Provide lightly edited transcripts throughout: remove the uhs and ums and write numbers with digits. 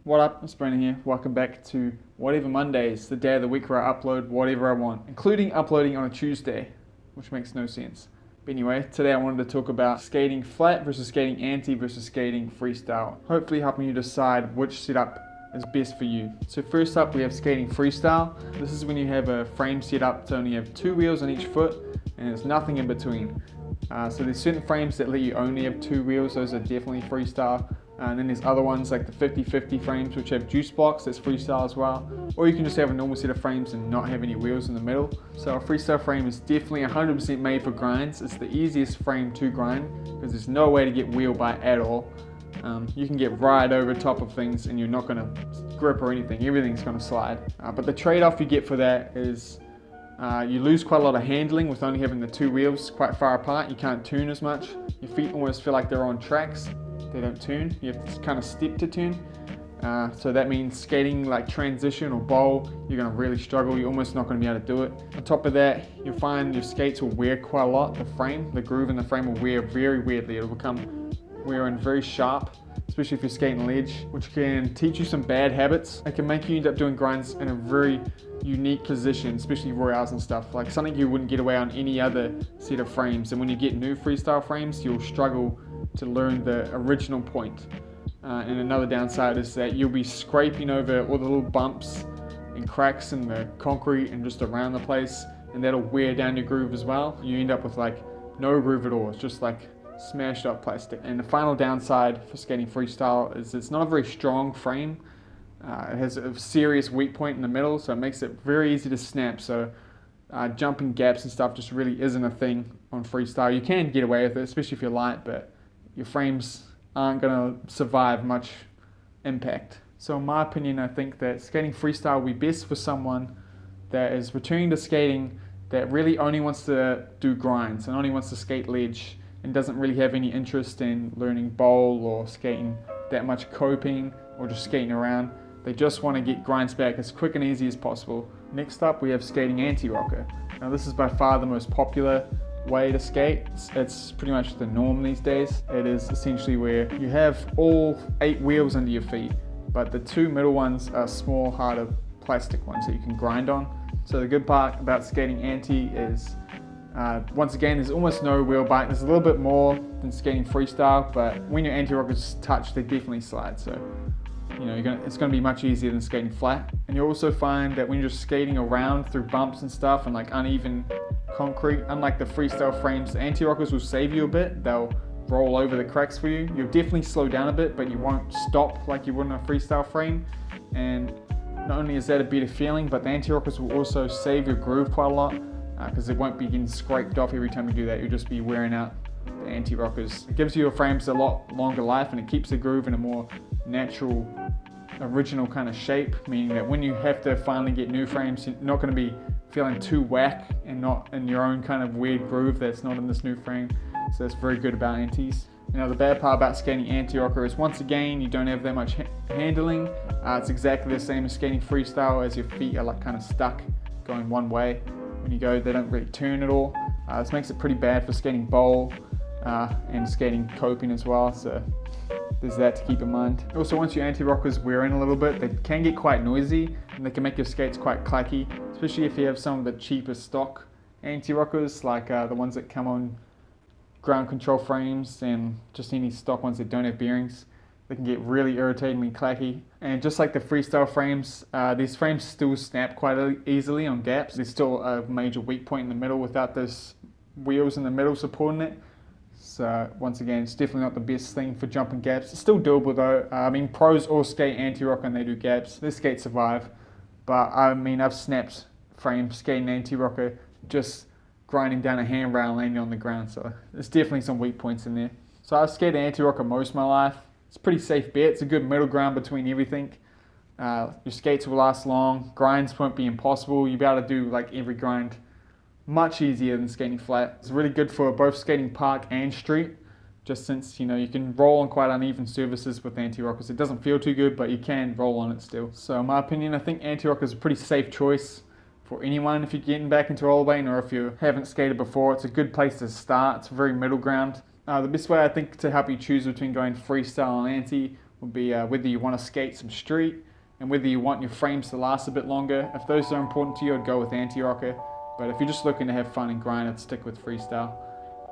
What up, it's Brandon here. Welcome back to Whatever Mondays, the day of the week where I upload whatever I want, including uploading on a Tuesday, which makes no sense. But anyway, today I wanted to talk about skating flat versus skating anti versus skating freestyle, hopefully helping you decide which setup is best for you. So first up we have skating freestyle. This is when you have a frame set up to only have 2 wheels on each foot and there's nothing in between. So there's certain frames that let you only have 2 wheels, those are definitely freestyle. And then there's other ones like the 50-50 frames which have juice blocks, that's freestyle as well. Or you can just have a normal set of frames and not have any wheels in the middle. So a freestyle frame is definitely 100% made for grinds. It's the easiest frame to grind because there's no way to get wheel bite at all. You can get right over top of things and you're not going to grip or anything, everything's going to slide. But the trade-off you get for that is you lose quite a lot of handling with only having the 2 wheels quite far apart. You can't turn as much. Your feet almost feel like they're on tracks. They don't turn. You have to kind of step to turn. So that means skating like transition or bowl, you're going to really struggle. You're almost not going to be able to do it. On top of that, you'll find your skates will wear quite a lot. The groove in the frame will wear very weirdly. It'll become wearing very sharp, especially if you're skating ledge, which can teach you some bad habits. It can make you end up doing grinds in a very unique position, especially royales and stuff, like something you wouldn't get away on any other set of frames. And when you get new freestyle frames, you'll struggle to learn the original point. And another downside is that you'll be scraping over all the little bumps and cracks in the concrete and just around the place, and that'll wear down your groove as well. You end up with like no groove at all. It's just like smashed up plastic. And the final downside for skating freestyle is it's not a very strong frame. It has a serious weak point in the middle, so it makes it very easy to snap. So jumping gaps and stuff just really isn't a thing on freestyle. You can get away with it, especially if you're light, but your frames aren't going to survive much impact. So in my opinion, I think that skating freestyle will be best for someone that is returning to skating that really only wants to do grinds and only wants to skate ledge and doesn't really have any interest in learning bowl or skating that much coping or just skating around. They just want to get grinds back as quick and easy as possible. Next up we have skating anti-rocker. Now this is by far the most popular way to skate. It's pretty much the norm these days. It is essentially where you have all 8 wheels under your feet, but the 2 middle ones are small, harder plastic ones that you can grind on. So the good part about skating anti is once again, there's almost no wheel bite. There's a little bit more than skating freestyle, but when your anti-rockers touch, they definitely slide. So it's going to be much easier than skating flat. And you'll also find that when you're just skating around through bumps and stuff and like uneven concrete, unlike the freestyle frames, the anti-rockers will save you a bit. They'll roll over the cracks for you. You'll definitely slow down a bit, but you won't stop like you would in a freestyle frame. And not only is that a better feeling, but the anti-rockers will also save your groove quite a lot because it won't be getting scraped off every time you do that. You'll just be wearing out the anti-rockers. It gives your frames a lot longer life and it keeps the groove in a more natural, original kind of shape, meaning that when you have to finally get new frames, you're not going to be feeling too whack and not in your own kind of weird groove that's not in this new frame. So that's very good about antis. Now the bad part about skating anti-rocker is once again you don't have that much handling. It's exactly the same as skating freestyle, as your feet are like kind of stuck going one way. When you go, they don't really turn at all. This makes it pretty bad for skating bowl and skating coping as well. So there's that to keep in mind. Also, once your anti-rockers wear in a little bit, they can get quite noisy and they can make your skates quite clacky, especially if you have some of the cheaper stock anti-rockers, like the ones that come on ground control frames and just any stock ones that don't have bearings. They can get really irritatingly clacky. And just like the freestyle frames, these frames still snap quite easily on gaps. There's still a major weak point in the middle without those wheels in the middle supporting it. So once again, it's definitely not the best thing for jumping gaps. It's still doable though. Pros all skate anti-rock and they do gaps. Their skates survive. But I've snapped frames skating anti-rocker just grinding down a handrail and landing on the ground. So there's definitely some weak points in there. So I've skated anti-rocker most of my life. It's a pretty safe bet. It's a good middle ground between everything. Your skates will last long. Grinds won't be impossible. You'll be able to do like every grind much easier than skating flat. It's really good for both skating park and street, just since you can roll on quite uneven surfaces with anti-rockers. It doesn't feel too good, but you can roll on it still. So in my opinion, I think anti-rocker is a pretty safe choice for anyone if you're getting back into rollerblading or if you haven't skated before. It's a good place to start. It's a very middle ground. The best way I think to help you choose between going freestyle and anti would be whether you want to skate some street and whether you want your frames to last a bit longer. If those are important to you, I'd go with anti-rocker. But if you're just looking to have fun and grind, I'd stick with freestyle.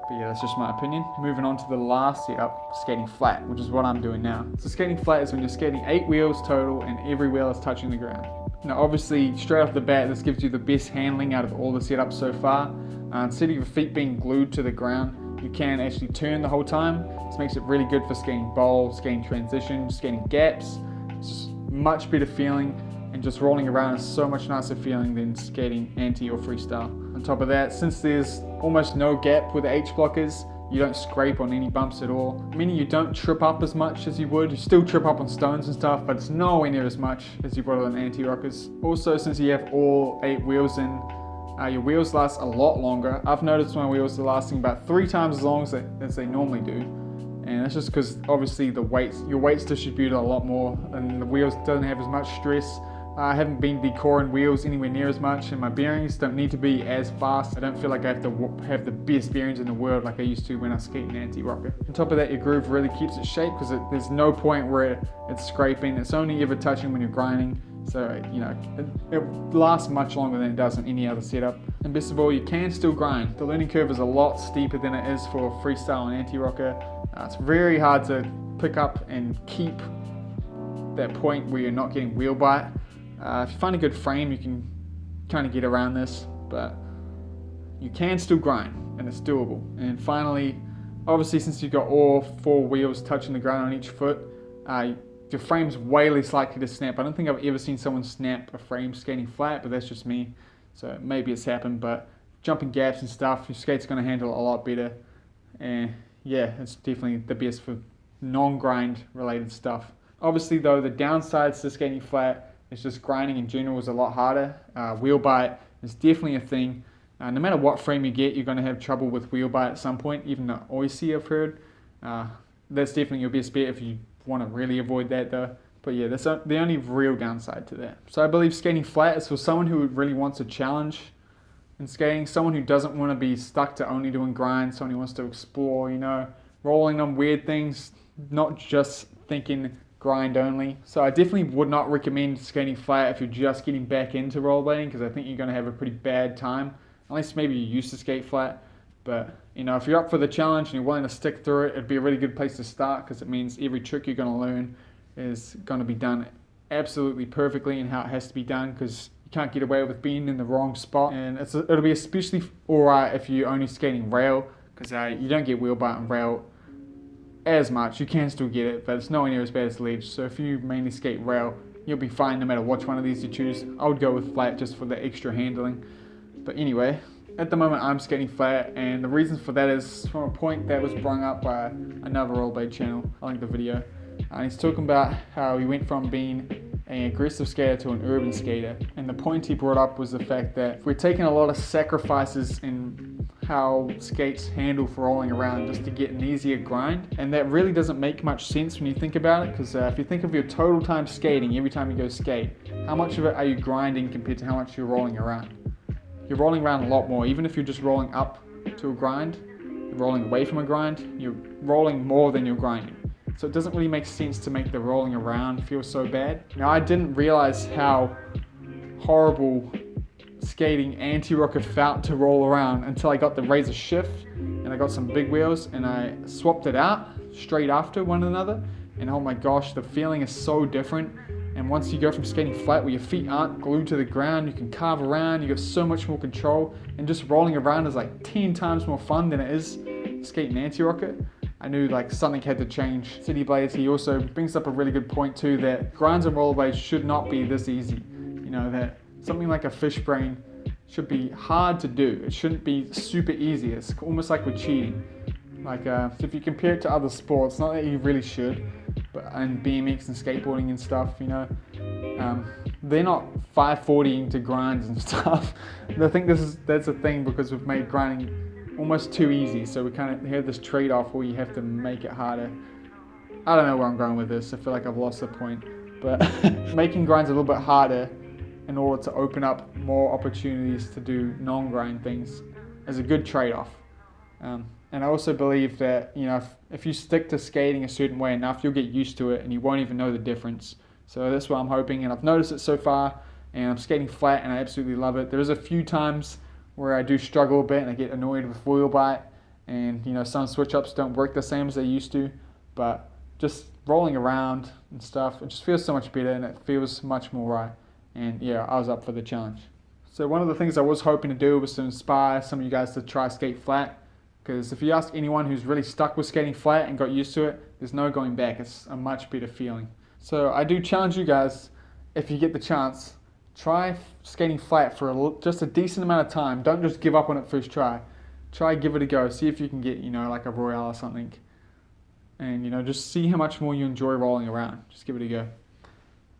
But yeah, that's just my opinion. Moving on to the last setup, skating flat, which is what I'm doing now. So skating flat is when you're skating 8 wheels total and every wheel is touching the ground. Now obviously, straight off the bat, this gives you the best handling out of all the setups so far. Instead of your feet being glued to the ground, you can actually turn the whole time. This makes it really good for skating bowl, skating transition, skating gaps. It's just much better feeling, and just rolling around is so much nicer feeling than skating anti or freestyle. On top of that, since there's almost no gap where the H block is, you don't scrape on any bumps at all, meaning you don't trip up as much as you would. You still trip up on stones and stuff, but it's nowhere near as much as you would on anti-rockers. Also, since you have all 8 wheels in, your wheels last a lot longer. I've noticed my wheels are lasting about 3 times as long as they normally do. And that's just because obviously your weight's distributed a lot more and the wheels don't have as much stress. I haven't been decoring wheels anywhere near as much, and my bearings don't need to be as fast. I don't feel like I have to have the best bearings in the world like I used to when I skate an anti-rocker. On top of that, your groove really keeps its shape because there's no point where it's scraping. It's only ever touching when you're grinding. So, you know, it lasts much longer than it does in any other setup. And best of all, you can still grind. The learning curve is a lot steeper than it is for freestyle and anti-rocker. It's very hard to pick up and keep that point where you're not getting wheel bite. If you find a good frame, you can kind of get around this, but you can still grind and it's doable. And finally, obviously, since you've got all 4 wheels touching the ground on each foot, your frame's way less likely to snap. I don't think I've ever seen someone snap a frame skating flat, but that's just me. So maybe it's happened, but jumping gaps and stuff, your skate's going to handle it a lot better. And yeah, it's definitely the best for non-grind related stuff. Obviously though, the downsides to skating flat is just grinding in general is a lot harder. Wheel bite is definitely a thing. No matter what frame you get, you're going to have trouble with wheel bite at some point, even the OIC I've heard. That's definitely your best bet if you want to really avoid that though. But yeah, that's the only real downside to that. So I believe skating flat is for someone who really wants a challenge in skating, someone who doesn't want to be stuck to only doing grind, someone who wants to explore, you know, rolling on weird things, not just thinking grind only. So I definitely would not recommend skating flat if you're just getting back into rollerblading, because I think you're going to have a pretty bad time, unless maybe you used to skate flat. But you know, if you're up for the challenge and you're willing to stick through it, it'd be a really good place to start, because it means every trick you're going to learn is going to be done absolutely perfectly and how it has to be done, because you can't get away with being in the wrong spot. And it'll be especially alright if you're only skating rail, because you don't get wheel bite on rail as much. You can still get it, but it's nowhere near as bad as ledge. So if you mainly skate rail, you'll be fine no matter which one of these you choose. I would go with flat just for the extra handling. But anyway, at the moment I'm skating flat, and the reason for that is from a point that was brought up by another rollerblade channel. I linked the video. And he's talking about how he went from being an aggressive skater to an urban skater. And the point he brought up was the fact that we're taking a lot of sacrifices in how skates handle for rolling around just to get an easier grind. And that really doesn't make much sense when you think about it, because if you think of your total time skating, every time you go skate, how much of it are you grinding compared to how much you're rolling around? You're rolling around a lot more. Even if you're just rolling up to a grind, you're rolling away from a grind, you're rolling more than you're grinding. So it doesn't really make sense to make the rolling around feel so bad. Now, I didn't realize how horrible skating anti-rocker felt to roll around until I got the Razor Shift and I got some big wheels and I swapped it out straight after one another. And oh my gosh, the feeling is so different. And once you go from skating flat where your feet aren't glued to the ground, you can carve around, you got so much more control, and just rolling around is like 10 times more fun than it is skating anti-rocker. I knew like something had to change. City Blades, he also brings up a really good point too, that grinds and rollerblades should not be this easy. You know, that something like a fish brain should be hard to do. It shouldn't be super easy. It's almost like we're cheating. Like so if you compare it to other sports, not that you really should, but and BMX and skateboarding and stuff, you know, they're not 540ing to grinds and stuff. I think that's a thing because we've made grinding almost too easy, so we kind of have this trade-off where you have to make it harder. I don't know where I'm going with this. I feel like I've lost the point, but making grinds a little bit harder in order to open up more opportunities to do non-grind things is a good trade-off. And I also believe that, if you stick to skating a certain way enough, you'll get used to it and you won't even know the difference. So that's what I'm hoping, and I've noticed it so far, and I'm skating flat and I absolutely love it. There's a few times where I do struggle a bit and I get annoyed with wheel bite, and some switch ups don't work the same as they used to, but just rolling around and stuff, it just feels so much better and it feels much more right. And yeah, I was up for the challenge. So one of the things I was hoping to do was to inspire some of you guys to try skate flat, because if you ask anyone who's really stuck with skating flat and got used to it, there's no going back. It's a much better feeling. So I do challenge you guys, if you get the chance, try skating flat for just a decent amount of time. Don't just give up on it first try. Try, give it a go. See if you can get, like a Royale or something. And, just see how much more you enjoy rolling around. Just give it a go.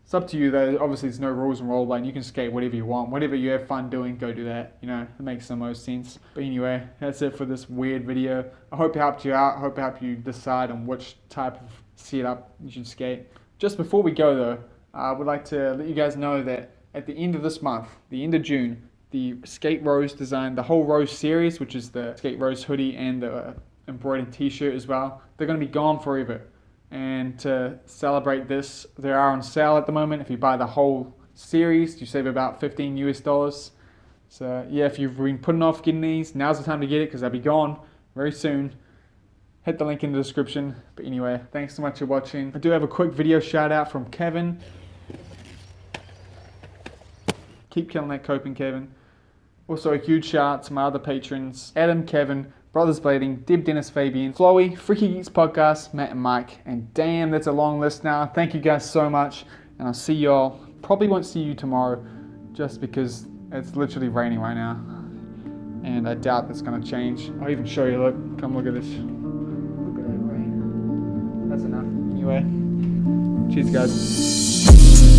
It's up to you though. Obviously there's no rules in rollerblading. You can skate whatever you want. Whatever you have fun doing, go do that. It makes the most sense. But anyway, that's it for this weird video. I hope it helped you out. I hope it helped you decide on which type of setup you should skate. Just before we go though, I would like to let you guys know that at the end of this month, the end of June, the Skate Rose design, the whole Rose series, which is the Skate Rose hoodie and the embroidered t-shirt as well, they're going to be gone forever. And to celebrate this, they are on sale at the moment. If you buy the whole series, you save about $15 US. So yeah, if you've been putting off getting these, now's the time to get it because they'll be gone very soon. Hit the link in the description. But anyway, thanks so much for watching. I do have a quick video shout out from Kevin. Keep killing that coping, Kevin. Also a huge shout out to my other patrons, Adam, Kevin, Brothers Blading, Deb, Dennis, Fabian, Chloe, Freaky Geeks Podcast, Matt and Mike. And damn, that's a long list now. Thank you guys so much. And I'll see y'all. Probably won't see you tomorrow just because it's literally raining right now. And I doubt that's going to change. I'll even show you, look. Come look at this. Look at that rain. That's enough. Anyway, cheers guys.